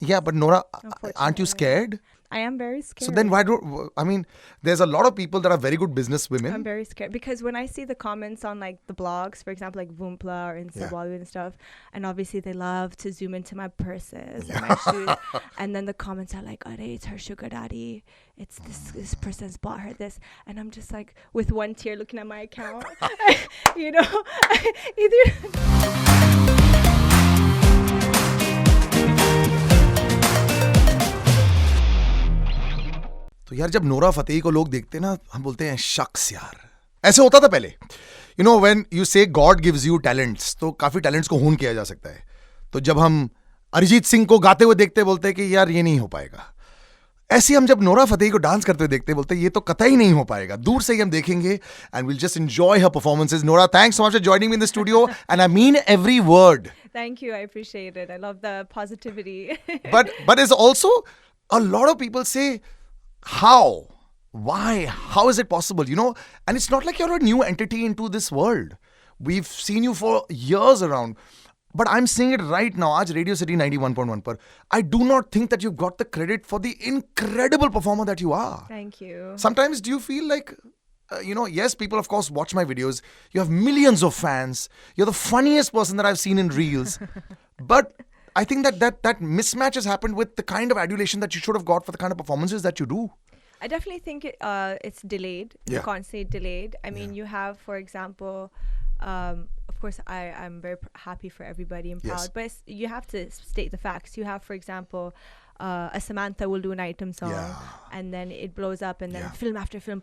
Yeah, but Nora, aren't you Unfortunately. scared? I am very scared. So then there's a lot of people that are very good business women. I'm very scared because when I see the comments on like the blogs, for example, like Voompla or Insta Bollywood and stuff, and obviously they love to zoom into my purses and my shoes, and then the comments are like, "Oh, it's her sugar daddy. It's this person's bought her this," and I'm just like with one tear looking at my account, you know, either. तो यार जब Nora Fatehi को लोग देखते हैं ना, हम बोलते हैं शख्स यार, ऐसे होता था पहले. यू नो व्हेन यू से गॉड गिव्स यू टैलेंट्स, तो काफी टैलेंट्स को होन किया जा सकता है. तो जब हम अरिजीत सिंह को गाते हुए देखते बोलते हैं कि यार ये नहीं हो पाएगा. ऐसे हम जब नोरा फतेही को डांस करते हुए देखते बोलते हैं ये तो कतई नहीं हो पाएगा. दूर से ही हम देखेंगे and will just enjoy her performances. Nora, thanks so much for joining me in the studio and I mean every word. Thank you. I appreciate it. I love the positivity. But it's also a lot of people say, how? Why? How is it possible? You know, and it's not like you're a new entity into this world. We've seen you for years around. But I'm saying it right now, aaj Radio City 91.1 par, I do not think that you've got the credit for the incredible performer that you are. Thank you. Sometimes do you feel like, yes, people of course watch my videos. You have millions of fans. You're the funniest person that I've seen in Reels. But I think that mismatch has happened with the kind of adulation that you should have got for the kind of performances that you do. I definitely think it's delayed. Yeah. You can't say delayed. I mean, you have, for example, of course, I'm very happy for everybody and proud, Yes. but you have to state the facts. You have, for example, a Samantha will do an item song, and then it blows up, and then film after film,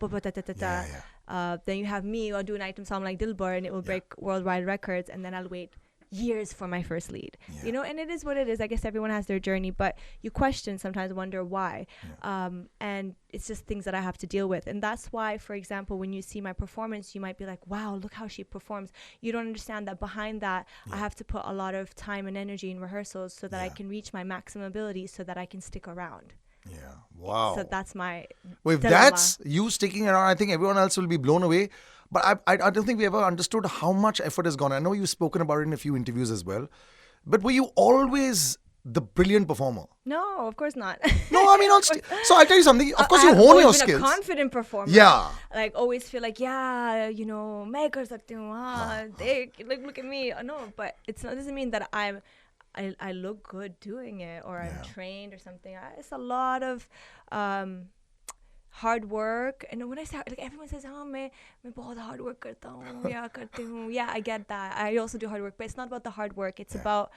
then you have me, I'll do an item song like Dilbar, and it will break worldwide records, and then I'll wait years for my first lead. You know, and it is what it is. I guess everyone has their journey, but you question sometimes, wonder why. And it's just things that I have to deal with. And that's why, for example, when you see my performance, you might be like, wow, look how she performs. You don't understand that behind that, I have to put a lot of time and energy in rehearsals so that I can reach my maximum ability so that I can stick around. Yeah. Wow. So that's my Well, if dilemma. that's you sticking around, I think everyone else will be blown away. But I don't think we ever understood how much effort has gone. I know you've spoken about it in a few interviews as well. But were you always the brilliant performer? No, of course not. No, I mean, so I'll tell you something. Of course, you I've hone always your been skills. a confident performer. Yeah. Like, always feel like, yeah, you know, मैं कर सकती हूँ, look at me. No, but it doesn't mean that I look good doing it or I'm trained or something. It's a lot of hard work. And when I say, like, everyone says, मैं बहुत hard work करता हूँ, या करती हूँ. Yeah, I get that. I also do hard work, but it's not about the hard work. It's about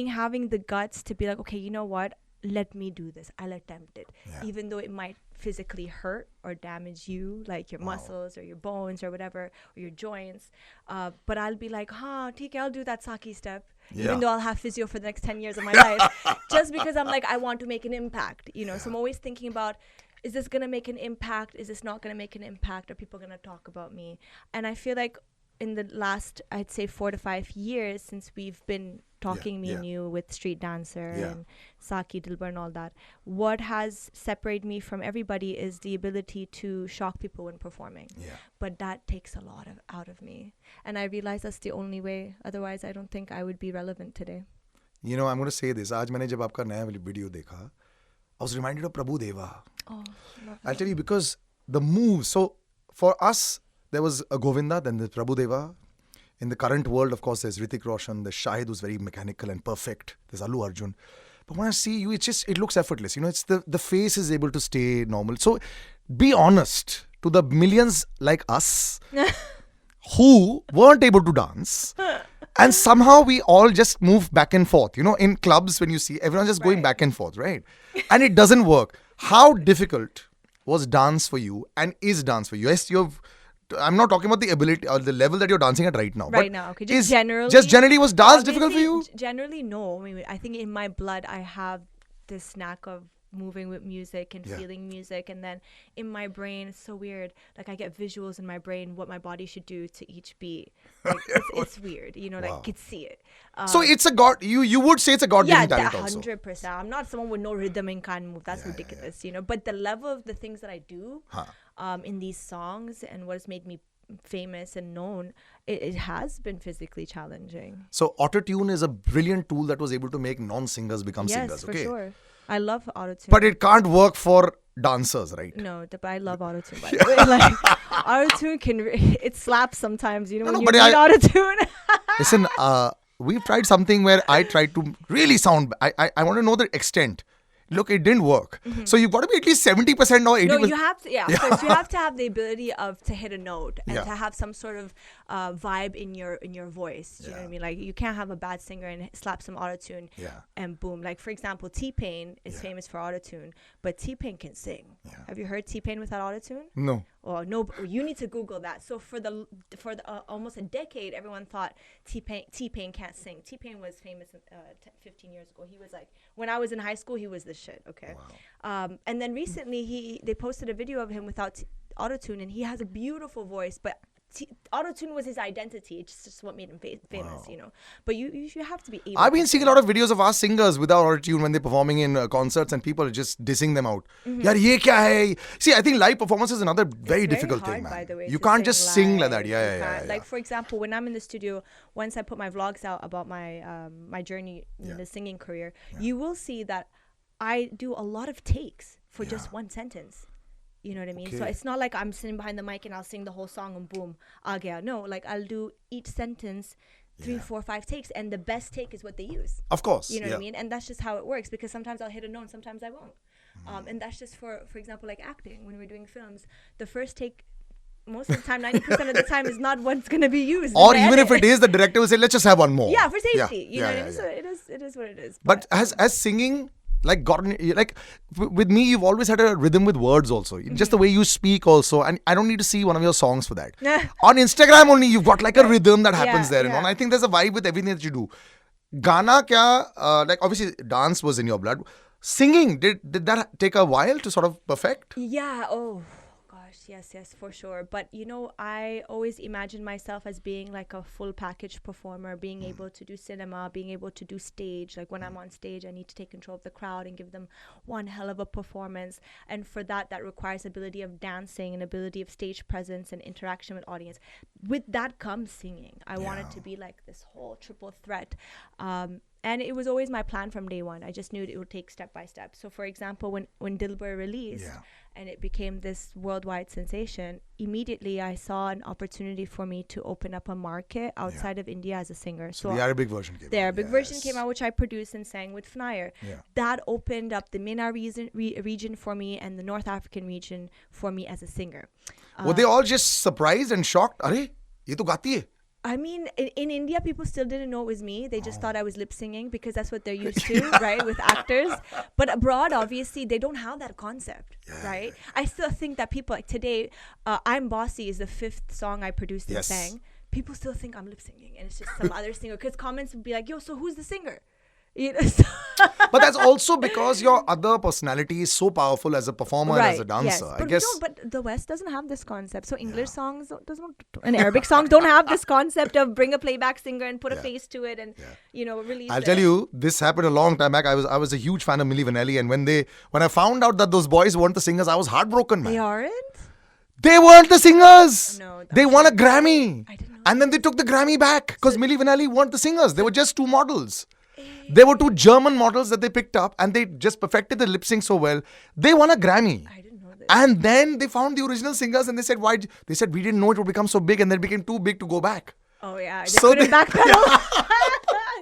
having the guts to be like, okay, you know what? Let me do this. I'll attempt it. Even though it might physically hurt or damage you, like your muscles or your bones or whatever, or your joints. But I'll be like, theek hai, I'll do that Saki step. Even though I'll have physio for the next 10 years of my life. Just because I'm like, I want to make an impact. You know, so I'm always thinking about, is this going to make an impact? Is this not going to make an impact? Are people going to talk about me? And I feel like in the last, I'd say 4 to 5 years since we've been talking, me and you, with Street Dancer and Saki, Dilbar and all that, what has separated me from everybody is the ability to shock people when performing. But that takes a lot out of me. And I realize that's the only way. Otherwise, I don't think I would be relevant today. You know, I'm going to say this. आज मैंने जब आपका नया video देखा, I was reminded of Prabhu Deva. Oh, I'll tell you, because the moves. So for us, there was a Govinda, then there's Prabhu Deva. In the current world, of course, there's Hrithik Roshan. There's Shahid, who's very mechanical and perfect. There's Allu Arjun. But when I see you, it looks effortless. You know, it's the face is able to stay normal. So be honest to the millions like us who weren't able to dance. And somehow we all just move back and forth. You know, in clubs, when you see everyone just going back and forth, right? And it doesn't work. How difficult was dance for you, and is dance for you? Yes, I'm not talking about the ability or the level that you're dancing at right now. Right now, okay. Just generally, was dance difficult for you? Generally, no. I mean, I think in my blood, I have this knack of moving with music and feeling music, and then in my brain, it's so weird. Like, I get visuals in my brain what my body should do to each beat. Like, it's weird, you know. Like, I could see it. So it's a god. You would say it's a god-given talent also. 100%. I'm not someone with no rhythm and can't move. That's ridiculous, you know. But the level of the things that I do in these songs and what has made me famous and known, it has been physically challenging. So autotune is a brilliant tool that was able to make non-singers become Yes, singers. for Okay, sure. I love autotune. but it can't work for dancers, right? No, but I love autotune. By the way, like autotune it slaps sometimes. You know, No, when no, you but need autotune. Listen, we've tried something where I tried to really sound. I want to know the extent. Look, it didn't work. So you've got to be at least 70% or 80%. No, you have to. Yeah, of course, you have to have the ability to hit a note and Yeah. to have some sort of vibe in your voice. Do you know what I mean? Like you can't have a bad singer and slap some autotune Yeah. and boom. Like for example, T-Pain is famous for autotune, but T-Pain can sing. Yeah. Have you heard T-Pain without autotune? No. Oh no! You need to Google that. So for the almost a decade, everyone thought T-Pain can't sing. T-Pain was famous 15 years ago. He was like, when I was in high school, he was the shit. Okay, and then recently they posted a video of him without autotune, and he has a beautiful voice, but autotune was his identity. It's just what made him famous, you know. But you have to be able. I've been seeing a lot of videos of our singers without autotune when they're performing in concerts, and people are just dissing them out. Yaar, ye kya hai? See, I think live performance is another very difficult hard, thing, man. by the way, You to can't just sing like live. that. You Yeah. can't. Like for example, when I'm in the studio, once I put my vlogs out about my my journey in the singing career, you will see that I do a lot of takes for just one sentence. You know what I mean? So Okay. it's not like I'm sitting behind the mic and I'll sing the whole song and boom, aa gaya. No, like I'll do each sentence 3, 4, 5 takes, and the best take is what they use. Of course. You know what I mean? And that's just how it works, because sometimes I'll hit a note, sometimes I won't. And that's just for example, like acting. When we're doing films, the first take, most of the time, 90% of the time, is not what's going to be used. Or even if it is, the director will say, let's just have one more. Yeah, for safety. You know what I mean? yeah. So it is what it is. But has singing like gotten like with me, you've always had a rhythm with words also, just the way you speak also, and I don't need to see one of your songs for that. On Instagram only you've got like a rhythm that happens there, and I think there's a vibe with everything that you do. Gana kya, like obviously dance was in your blood. Singing, did that take a while to sort of perfect? Yeah. Oh gosh, yes, for sure. But you know, I always imagine myself as being like a full package performer, being able to do cinema, being able to do stage. Like when I'm on stage, I need to take control of the crowd and give them one hell of a performance. And for that requires ability of dancing and ability of stage presence and interaction with audience. With that comes singing. I wanted to be like this whole triple threat. And it was always my plan from day one. I just knew it would take step by step. So for example, when Dilbar released and it became this worldwide sensation, immediately I saw an opportunity for me to open up a market outside of India as a singer. So the Arabic version came out. The Arabic version came out, which I produced and sang with Fnair. That opened up the MENA region for me and the North African region for me as a singer. Were they all just surprised and shocked? Arey, ye to gaati hai. I mean, in India, people still didn't know it was me. They just thought I was lip singing because that's what they're used to, right, with actors. But abroad, obviously, they don't have that concept, right? I still think that people, like today, I'm Bossy is the 5th song I produced and sang. People still think I'm lip singing, and it's just some other singer. Because comments would be like, yo, so who's the singer? You know, But that's also because your other personality is so powerful as a performer and as a dancer. Yes. I But guess. But the West doesn't have this concept. So English songs and Arabic songs don't have this concept of bring a playback singer and put a face to it and you know, release. I'll tell you, this happened a long time back. I was a huge fan of Milli Vanilli, and when I found out that those boys weren't the singers, I was heartbroken, man. They aren't? They weren't the singers. No, they won a Grammy. I didn't know. And then they took the Grammy back because Milli Vanilli weren't the singers. They were just 2 models. They were 2 German models that they picked up, and they just perfected the lip sync so well. They won a Grammy. I didn't know this. And then they found the original singers, and they said, why? They said, we didn't know it would become so big, and then it became too big to go back. Oh yeah, they So couldn't backpedal.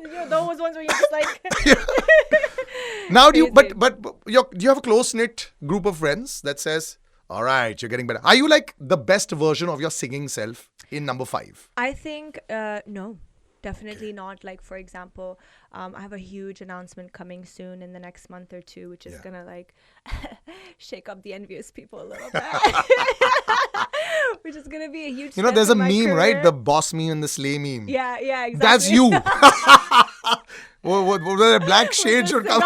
You know, those ones where you just like. Now do you have a close knit group of friends that says, all right, you're getting better. Are you like the best version of your singing self in number 5? I think no. Definitely not. Like, for example, I have a huge announcement coming soon in the next month or 2, which is gonna like shake up the envious people a little bit. Which is gonna be a huge. You know, there's a meme, career. right? The boss meme and the slay meme. Yeah, exactly. That's you. what black shades should come.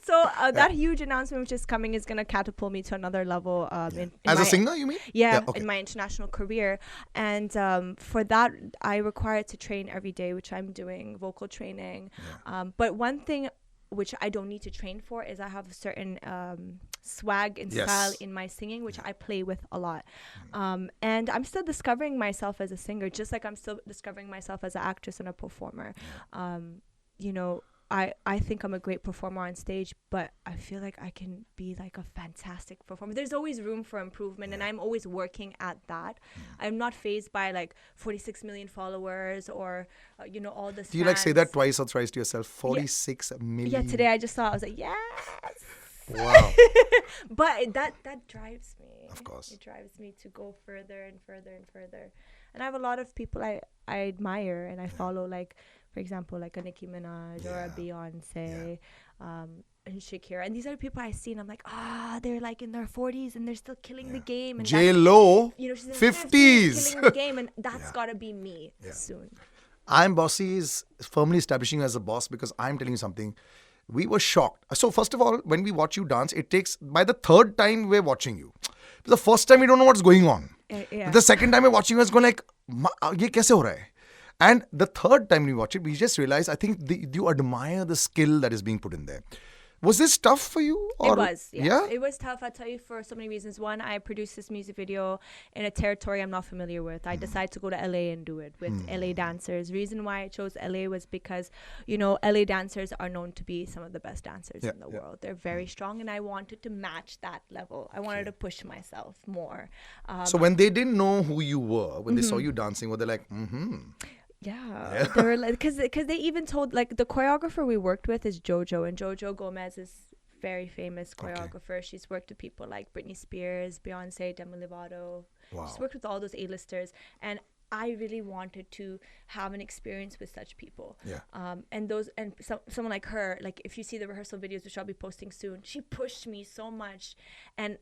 So that huge announcement which is coming is going to catapult me to another level. In As my, a singer, you mean? Yeah, okay. in my international career. And for that, I require to train every day, which I'm doing, vocal training. But one thing which I don't need to train for, is I have a certain swag and Yes. style in my singing, which I play with a lot. And I'm still discovering myself as a singer, just like I'm still discovering myself as an actress and a performer. You know, I think I'm a great performer on stage, but I feel like I can be like a fantastic performer. There's always room for improvement, and I'm always working at that. I'm not fazed by like 46 million followers or, you know, all this. Do you like say that twice or thrice to yourself? 46 million. Yeah, today I just saw it. I was like, yes. Wow. But that drives me. Of course. It drives me to go further and further and further. And I have a lot of people I admire and I follow, like, for example, like a Nicki Minaj or a Beyonce, and Shakira. And these are the people I see and I'm like, they're like in their 40s and they're still killing the game. And J-Lo, you know, she's in 50s. killing the game, and that's gotta be me soon. I'm Bossy is firmly establishing you as a boss because I'm telling you something. We were shocked. So first of all, when we watch you dance, it takes, by the third time we're watching you. The first time we don't know what's going on. The second time we're watching you, it's going like, ye kaise ho raha hai? And the third time we watch it, we just realize, I think you admire the skill that is being put in there. Was this tough for you? Or? It was, yeah. It was tough, I'll tell you, for so many reasons. One, I produced this music video in a territory I'm not familiar with. I decided to go to LA and do it with LA dancers. Reason why I chose LA was because, you know, LA dancers are known to be some of the best dancers in the world. They're very strong, and I wanted to match that level. I wanted to push myself more. So when they didn't know who you were, when they saw you dancing, were they like, Yeah, they were like, because they even told, like, the choreographer we worked with is Jojo, and Jojo Gomez is very famous choreographer. She's worked with people like Britney Spears, Beyonce, Demi Lovato. She's worked with all those A-listers, and I really wanted to have an experience with such people. And someone like her, like, if you see the rehearsal videos, which I'll be posting soon, she pushed me so much. And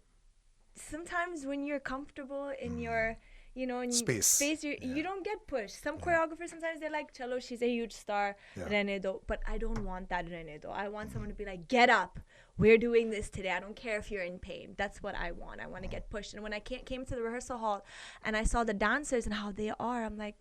sometimes when you're comfortable in your, you know, in space, you don't get pushed. Some choreographers, sometimes they're like, chalo, she's a huge star, rehne do. But I don't want that, rehne do. I want someone to be like, get up, we're doing this today. I don't care if you're in pain. That's what I want. I want to get pushed. And when I came to the rehearsal hall and I saw the dancers and how they are, I'm like,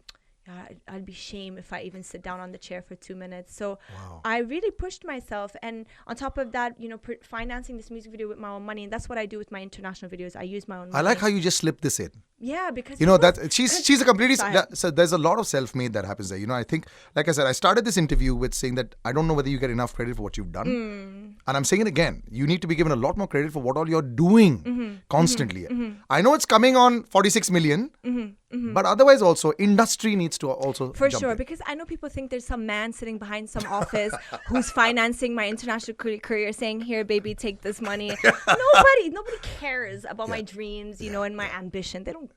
I'd be shamed if I even sit down on the chair for 2 minutes. So I really pushed myself. And on top of that, you know, financing this music video with my own money. And that's what I do with my international videos. I use my own money. I like how you just slipped this in. Yeah, because you know that she's a completely so there's a lot of self-made that happens there. You know, I think, like I said, I started this interview with saying that I don't know whether you get enough credit for what you've done, and I'm saying it again. You need to be given a lot more credit for what all you're doing constantly. I know it's coming on 46 million, but otherwise also industry needs to also for jump sure in. Because I know people think there's some man sitting behind some office who's financing my international career, saying, "Here, baby, take this money." Nobody cares about my dreams, you know, and my ambition. They don't.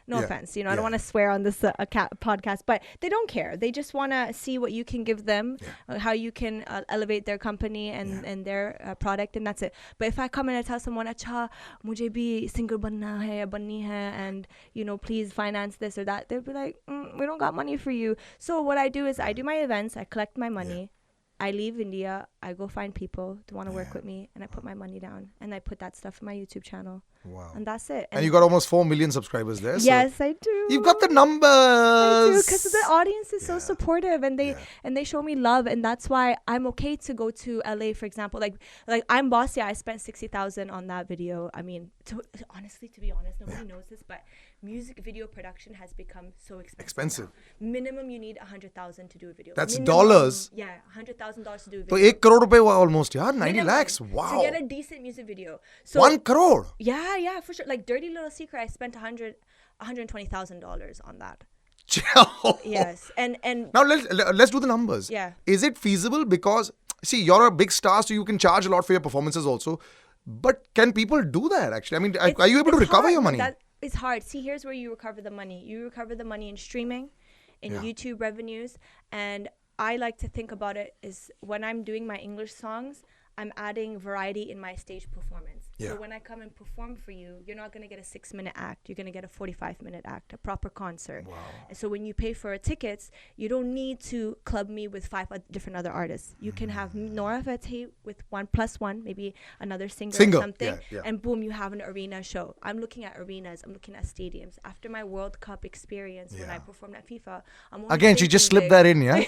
No offense, you know, I don't want to swear on this podcast, but they don't care. They just want to see what you can give them, how you can elevate their company and their product, and that's it. But if I come in and tell someone, "Acha, mujhe bhi singer banna hai, banni hai, and you know, please finance this or that," they'll be like, "We don't got money for you." So what I do is I do my events, I collect my money. I leave India, I go find people to want to work with me, and I put my money down, and I put that stuff in my YouTube channel. Wow. And that's it. And you got almost 4 million subscribers there. Yes, so I do. You've got the numbers. I do, because the audience is so supportive, and they show me love, and that's why I'm okay to go to LA, for example. Like I'm Bossy. I spent 60,000 on that video. I mean, to be honest, nobody knows this, but music video production has become so expensive. Now. Minimum, you need 100,000 to do a video. That's minimum, dollars. Yeah, $100,000 to do a So video. 1 crore rupees almost, yeah, 90 Minimum, lakhs. Wow. to get a decent music video. So 1 crore. Yeah, for sure. Like Dirty Little Secret, I spent $120,000 on that. Yes, and now let's do the numbers. Yeah. Is it feasible? Because see, you're a big star, so you can charge a lot for your performances also. But can people do that actually? I mean, are you able to recover your money? It's hard. See, here's where you recover the money. You recover the money in streaming, in YouTube revenues, and I like to think about it is when I'm doing my English songs, I'm adding variety in my stage performance. So when I come and perform for you, you're not going to get a 6-minute act. You're going to get a 45-minute act, a proper concert. Wow. And so when you pay for tickets, you don't need to club me with 5 different other artists. You can have Nora Fatehi with 1+1, maybe another singer or something. And boom, you have an arena show. I'm looking at arenas. I'm looking at stadiums. After my World Cup experience when I performed at FIFA, I'm again, she just slipped that in, yeah?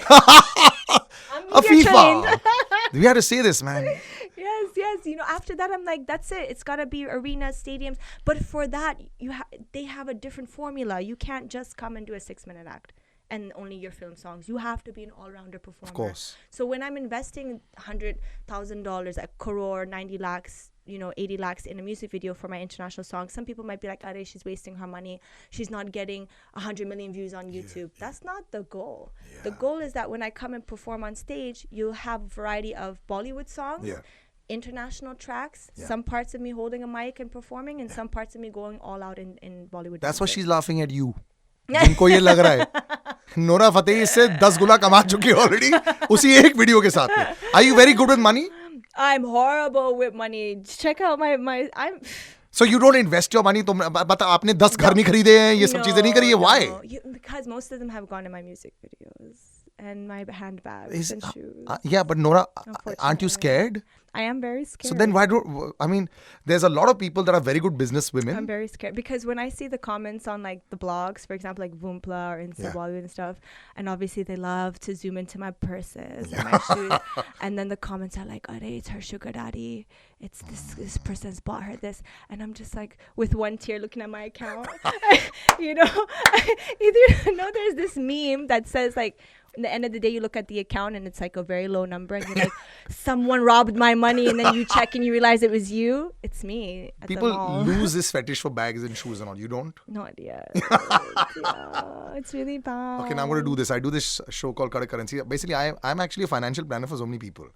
I'm media FIFA. trained. We had to say this, man. Yes. You know, after that, I'm like, that's it. It's gotta be arenas, stadiums. But for that, they have a different formula. You can't just come and do a 6-minute act and only your film songs. You have to be an all-rounder performer. Of course. So when I'm investing $100,000, a crore, 90 lakhs, 80 lakhs in a music video for my international song, some people might be like, "Are she's wasting her money. She's not getting 100 million views on YouTube." That's not the goal. The goal is that when I come and perform on stage, you'll have a variety of Bollywood songs, international tracks, some parts of me holding a mic and performing, and some parts of me going all out in Bollywood. That's why she's laughing at you. जिनको ये लग रहा है Nora Fatehi से 10 गुना कमा चुकी है already उसी एक वीडियो के साथ में. Are you very good with money? I'm horrible with money. Check out my I'm So you don't invest your money. तुम बता आपने 10 घर नहीं खरीदे हैं ये सब चीजें नहीं करी है. Why? Because most of them have gone in my music videos and my handbags and shoes. Yeah, but Nora, aren't you scared? I am very scared. So then why don't, I mean, there's a lot of people that are very good business women. I'm very scared because when I see the comments on like the blogs, for example, like Voompla or Insta Bollywood and stuff, and obviously they love to zoom into my purses and my shoes, and then the comments are like, "Oh, it's her sugar daddy. It's this person's bought her this," and I'm just like with one tear looking at my account. There's this meme that says like, at the end of the day, you look at the account and it's like a very low number, and you're like, someone robbed my money, and then you check and you realize it was you. It's me. At People the mall. lose this fetish for bags and shoes and all. You don't? Not yet. It's really bad. Okay, now I'm going to do this. I do this show called Kadak Currency. Basically, I'm actually a financial planner for so many people.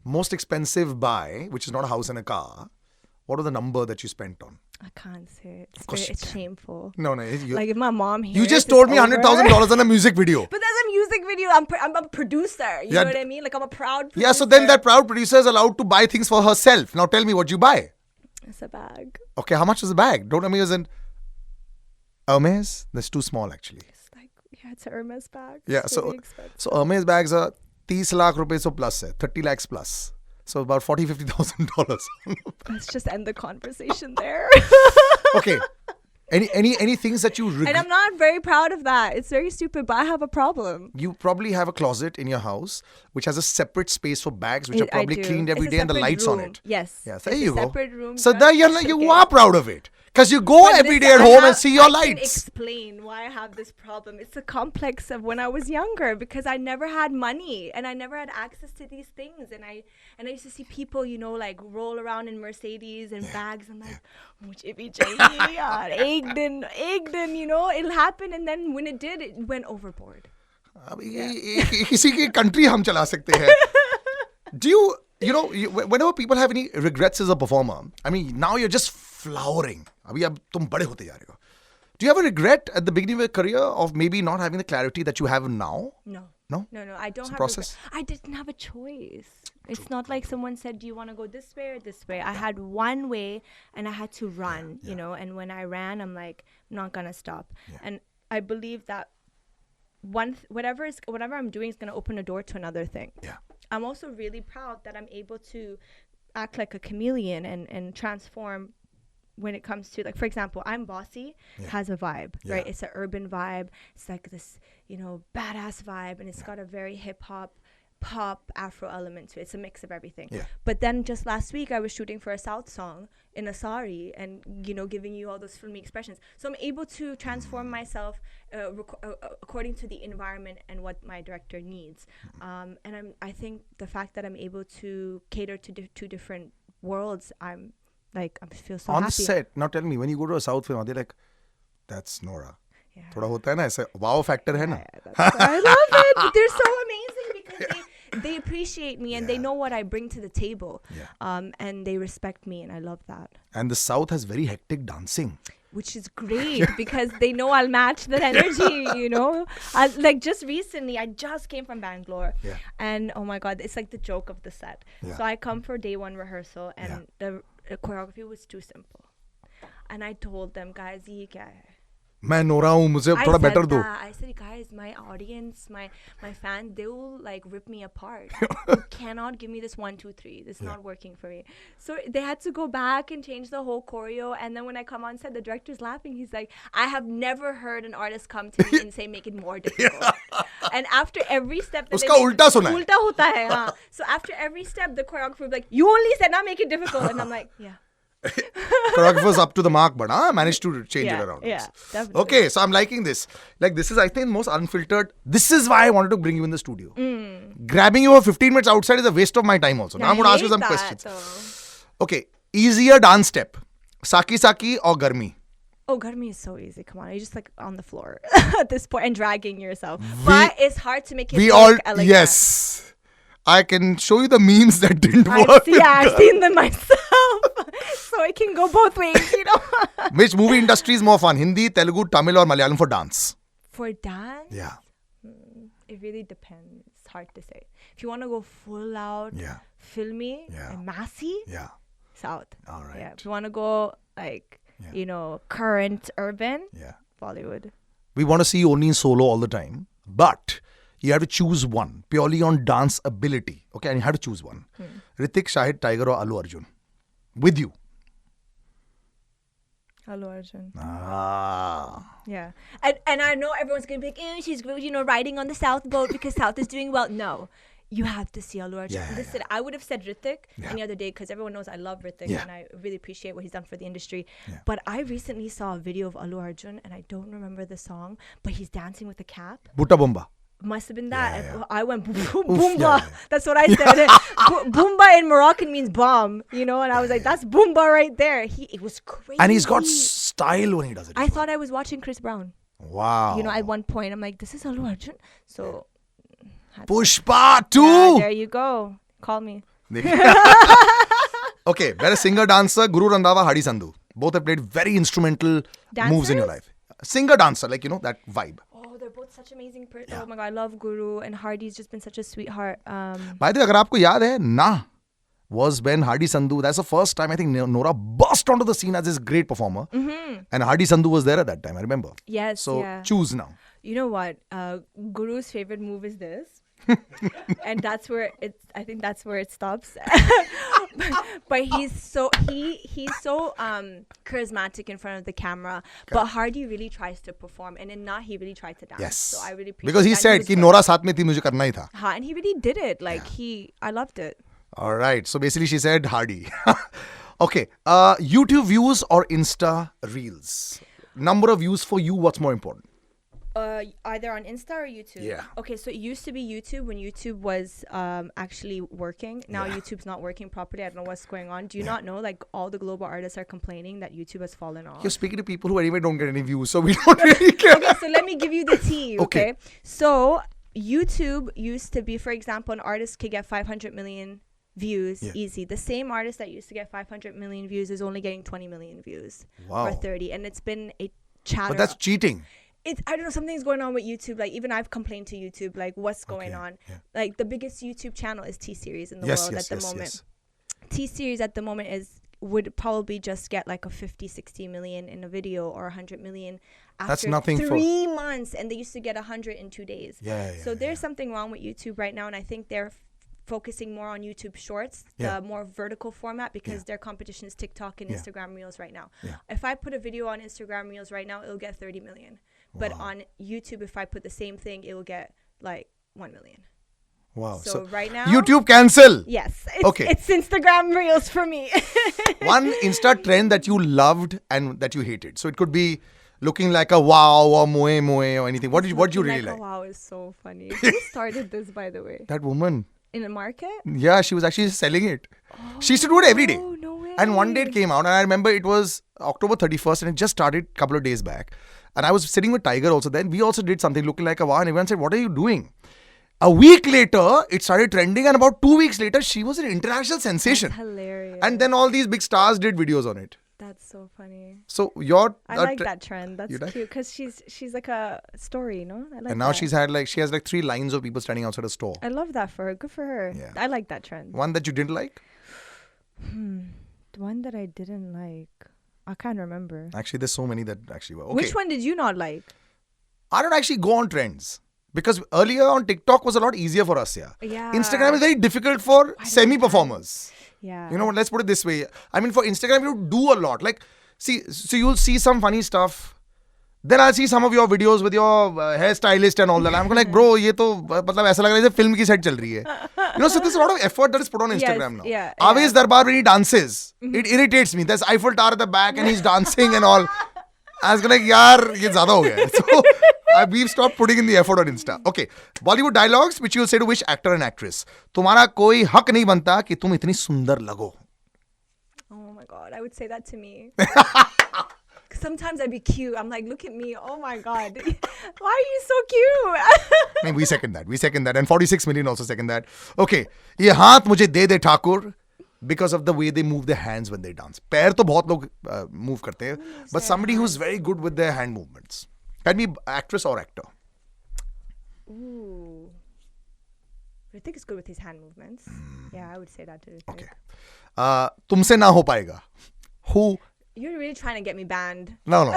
Most expensive buy, which is not a house and a car. What was the number that you spent on? I can't say it. It's shameful. No. Like if my mom hears, you just told me $100,000 on a music video. But that's a music video. I'm a producer. You know what I mean? Like I'm a proud producer. Yeah, so then that proud producer is allowed to buy things for herself. Now tell me what you buy. It's a bag. Okay, how much is the bag? Don't tell me it's in Hermes. That's too small actually. It's like, it's a Hermes bag. Yeah, it's so really expensive. so Hermes bags are 30 lakh rupees so plus hai, 30 lakhs plus. So about $40,000-$50,000. Let's just end the conversation there. Okay. Any things that you regret? And I'm not very proud of that. It's very stupid, but I have a problem. You probably have a closet in your house which has a separate space for bags which are probably cleaned every day and the lights on it. Yes. Yeah, there you go. Separate room. So there you are proud of it. Because you go every day at home and see your lights. I can explain why I have this problem. It's a complex of when I was younger because I never had money and I never had access to these things. And I used to see people, like roll around in Mercedes and bags. I'm like, mujhe bhi chahiye yaar. Ek din, it'll happen. And then when it did, it went overboard. किसी की country हम चला सकते हैं. Do you, whenever people have any regrets as a performer, I mean, now you're just flowering. अभी अब तुम बड़े होते जा रहे हो. Do you have a regret at the beginning of your career of maybe not having the clarity that you have now? No. No? No, I don't It's a have process. I didn't have a choice. It's not like someone said, do you want to go this way or this way? I had one way and I had to run, and when I ran, I'm like, I'm not going to stop. Yeah. And I believe that whatever I'm doing is going to open a door to another thing. Yeah. I'm also really proud that I'm able to act like a chameleon and transform when it comes to, like, for example, I'm Bossy has a vibe, right? It's an urban vibe. It's like this, badass vibe, and it's got a very hip hop, pop, Afro element to it. It's a mix of everything. Yeah. But then just last week, I was shooting for a South song in a sari and, giving you all those filmy expressions. So I'm able to transform myself according to the environment and what my director needs. And I think the fact that I'm able to cater to two different worlds, I feel so happy. On set, now tell me, when you go to a South film, are they like, that's Nora? थोड़ा होता है ना ऐसा wow factor है ना. I love it. They're so amazing because they appreciate me and they know what I bring to the table. And they respect me, and I love that. And the South has very hectic dancing, which is great because they know I'll match that energy, like just recently, I just came from Bangalore and oh my God, it's like the joke of the set. So I come for day one rehearsal and the choreography was too simple. And I told them, guys, ye kya hai? मैं Nora हूँ, मुझे थोड़ा better दो. I said, guys, my audience, my fans, they will like rip me apart. You cannot give me this 1, 2, 3. This is not working for me. So they had to go back and change the whole choreo. And then when I come on set, the director's laughing. He's like, I have never heard an artist come to me and say, make it more difficult. And after every step, उसका उल्टा सुना है. उल्टा होता है, हाँ. So after every step, the choreographer will be like, "You only said not make it difficult," and I'm like, "Yeah." Choreographer's up to the mark, but managed to change it around. Yeah, definitely. Okay, so I'm liking this. Like, this is, I think, most unfiltered. This is why I wanted to bring you in the studio. Grabbing you for 15 minutes outside is a waste of my time also. Now I'm going to ask you some questions. Okay, easier dance step. Saki Saki or Garmi? Oh, Garmi is so easy. Come on, you're just like on the floor at this point and dragging yourself. But it's hard to make it look elegant. Yes. I can show you the memes that didn't work. I've seen them myself. So it can go both ways, you know. Which movie industry is more fun? Hindi, Telugu, Tamil or Malayalam for dance? For dance? Yeah. It really depends. It's hard to say. If you want to go full out, filmy and massy, South. All right. Yeah. If you want to go like, you know, current urban, Bollywood. We want to see you only in solo all the time. But you have to choose one purely on dance ability. Okay, and you have to choose one. Hrithik, Shahid, Tiger or Allu Arjun? With you. Allu Arjun. Ah. Yeah. And I know everyone's going to be like, she's, you know, riding on the South boat because South is doing well. No. You have to see Allu Arjun. Listen, I would have said Hrithik any other day because everyone knows I love Hrithik and I really appreciate what he's done for the industry. But I recently saw a video of Allu Arjun and I don't remember the song, but he's dancing with a cap. Butta Bomba. Must have been that. And I went Boomba. That's what I said. Boomba in Moroccan means bomb, you know, and I was like, that's Boomba right there. It was crazy. And he's got style when he does it. I thought I was watching Chris Brown. Wow. You know, at one point, I'm like, this is Allu Arjun. So... Pushpa 2. Yeah, there you go. Call me. Okay, better singer dancer, Guru Randhawa, Hadi Sandhu. Both have played very instrumental moves in your life. Singer dancer, like, you know, that vibe. Oh, they're both such amazing Oh my god, I love Guru and Hardy's just been such a sweetheart. By the way, agar aapko yaad hai, Na was when Hadi Sandhu, that's the first time I think Nora burst onto the scene as this great performer. And Hadi Sandhu was there at that time, I remember. Yes, So choose now. You know what? Guru's favorite move is this. And that's where I think that's where it stops. But he's so charismatic in front of the camera. But Hardy really tries to perform, and in Na he really tried to dance. Yes. So I really appreciate because he said कि Nora साथ में थी मुझे करना ही था. And he really did it. Like I loved it. All right. So basically she said Hardy. Okay. YouTube views or Insta Reels? Number of views for you, what's more important? Either on Insta or YouTube. Yeah. Okay, so it used to be YouTube when YouTube was actually working. Now YouTube's not working properly. I don't know what's going on. Do you not know? Like all the global artists are complaining that YouTube has fallen off. You're speaking to people who anyway don't get any views, so we don't really care. Okay, so let me give you the tea. Okay. So YouTube used to be, for example, an artist could get 500 million views easy. The same artist that used to get 500 million views is only getting 20 million views or 30, and it's been a chatter. But that's cheating. I don't know, something's going on with YouTube. Like, even I've complained to YouTube, like, what's going on? Like, the biggest YouTube channel is T-Series in the world at the moment. T-Series at the moment would probably just get like a 50-60 million in a video or 100 million after 3 months, and they used to get 100 in 2 days. So there's something wrong with YouTube right now, and I think they're focusing more on YouTube Shorts, the more vertical format, because their competition is TikTok and Instagram Reels right now. If I put a video on Instagram Reels right now, it'll get 30 million. But on YouTube, if I put the same thing, it will get like 1 million. Wow. So right now, YouTube cancel. Yes. It's Instagram Reels for me. One Insta trend that you loved and that you hated. So it could be looking like a wow or moe or anything. What did you really like? Wow is so funny. Who started this, by the way? That woman. In a market? Yeah, she was actually selling it. She used to do it every day. Oh, no way. And one day it came out, and I remember it was October 31st, and it just started a couple of days back. And I was sitting with Tiger also. Then we also did something looking like a wow, and everyone said, "What are you doing?" A week later, it started trending, and about 2 weeks later, she was an international sensation. That's hilarious. And then all these big stars did videos on it. That's so funny. So I like that trend. That's cute because she's like a story, you know. I like and now that. she has like 3 lines of people standing outside a store. I love that for her. Good for her. Yeah. I like that trend. One that you didn't like? The one that I didn't like, I can't remember. Actually, there's so many that actually were. Okay. Which one did you not like? I don't actually go on trends. Because earlier on TikTok was a lot easier for us, Yeah. Instagram is very difficult for semi-performers. Yeah. You know what, let's put it this way. I mean, for Instagram, you do a lot. Like, see, so you'll see some funny stuff. Then I see some of your videos with your hairstylist and all that. I'm like, bro, ये तो मतलब ऐसा लग रहा है जैसे film की set चल रही है. You know, so there's a lot of effort that is put on Instagram now. Yeah, Aves Darbar, when he dances, it irritates me. There's Eiffel Tower at the back and he's dancing and all. I was like, यार ये ज़्यादा हो गया. So we've stopped putting in the effort on Insta. Okay, Bollywood dialogues which you'll say to which actor and actress. तुम्हारा कोई हक नहीं बनता कि तुम इतनी सुंदर लगो. Oh my god, I would say that to me. Sometimes I'd be cute. I'm like, look at me. Oh my god. Why are you so cute? नहीं, we second that. We second that. And 46 million also second that. Okay. ये हाथ मुझे दे दे Thakur because of the way they move their hands when they dance. पैर तो बहुत लोग move करते हैं. But somebody who's very good with their hand movements. Can be actress or actor. Ooh. Ritik is good with his hand movements. Yeah, I would say that to Ritik. Okay. तुमसे ना हो पाएगा. Who? You're really trying to get me banned. No.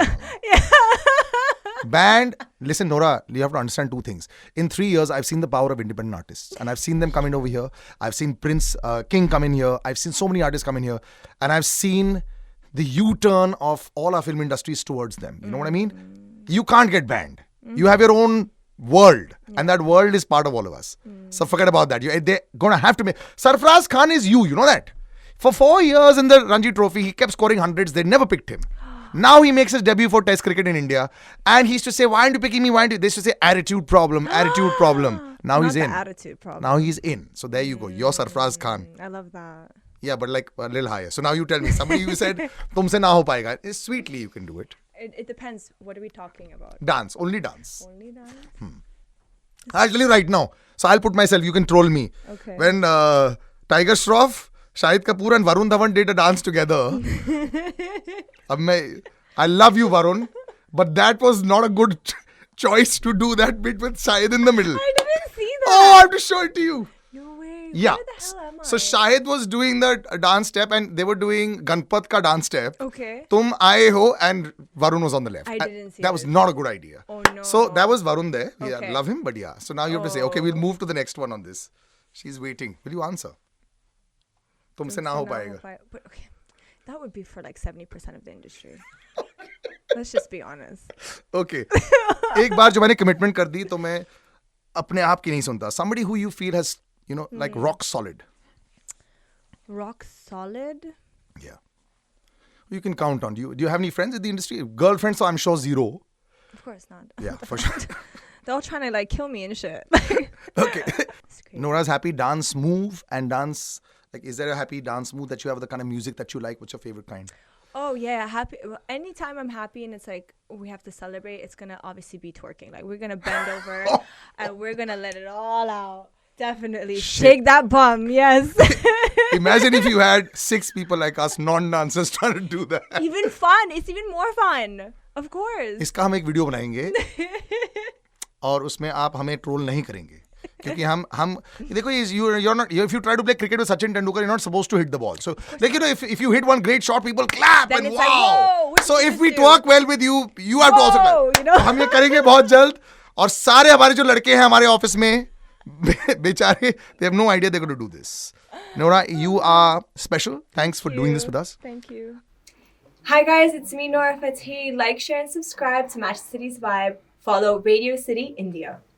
Banned. Listen, Nora, you have to understand two things. In 3 years, I've seen the power of independent artists. And I've seen them come in over here. I've seen Prince King come in here. I've seen so many artists come in here. And I've seen the U-turn of all our film industries towards them. You know what I mean? You can't get banned. You have your own world. And that world is part of all of us. So forget about that. They're going to have to make... Sarfaraz Khan is you. You know that? For 4 years in the Ranji Trophy, he kept scoring hundreds. They never picked him. Now he makes his debut for Test cricket in India. And he used to say, why aren't you picking me? Why aren't you? They used to say, attitude problem. Now Not he's the in. attitude problem. Now he's in. So there you go. You're Sarfaraz Khan. I love that. Yeah, but like a little higher. So now you tell me. Somebody you said, tumse na ho paega. Sweetly you can do it. It depends. What are we talking about? Dance. Only dance. Only dance? I'll tell you right now. So I'll put myself. You can troll me. Okay. When Tiger Shroff, Shahid Kapoor and Varun Dhawan did a dance together. I love you, Varun. But that was not a good choice to do that bit with Shahid in the middle. I didn't see that. Oh, I have to show it to you. No way. Yeah. Where the hell am I? So Shahid was doing the dance step and they were doing Ganpat ka dance step. Okay. Tum aaye ho and Varun was on the left. I didn't see that. Was not a good idea. Oh no. So that was Varun there. Yeah, Okay. love him, but yeah. So now you have to say, okay, we'll move to the next one on this. She's waiting. Will you answer? Tumse na ho paega. But okay. That would be for like 70% of the industry. Let's just be honest. Okay. एक बार जो मैंने commitment कर दी तो मैं अपने आप की नहीं सुनता. Somebody who you feel has, you know, like rock solid. Rock solid? Yeah. You can count on. Do you have any friends in the industry? Girlfriends, so I'm sure zero. Of course not. Yeah, for sure. They're all trying to like kill me and shit. Okay. Nora's happy dance move and dance. Like, is there a happy dance move that you have, the kind of music that you like? What's your favorite kind? Oh yeah, happy. Anytime I'm happy and it's like we have to celebrate, it's gonna obviously be twerking. Like we're gonna bend over and we're gonna let it all out. Definitely shake that bum. Yes. Imagine if you had 6 people like us, non-dancers, trying to do that. Even fun. It's even more fun. Of course. इसका हम एक video बनाएंगे और उसमें आप हमें troll नहीं करेंगे. क्योंकि हम देखो you're not, if you try to play cricket with Sachin Tendulkar, you're not supposed to hit the ball. So like, you know, if you hit one great shot, people clap Then and it's wow. like, whoa, So if we twerk well with you, you have to also clap. You know? हम ये करेंगे बहुत जल्द और सारे हमारे जो लड़के हैं हमारे ऑफिस में बेचारे, they have no idea they're going to do this. Nora, you are special. Thanks for doing this with us. Thank you. Hi guys, it's me Nora Fatehi. Like, share and subscribe to Match the City's Vibe. Follow Radio City India.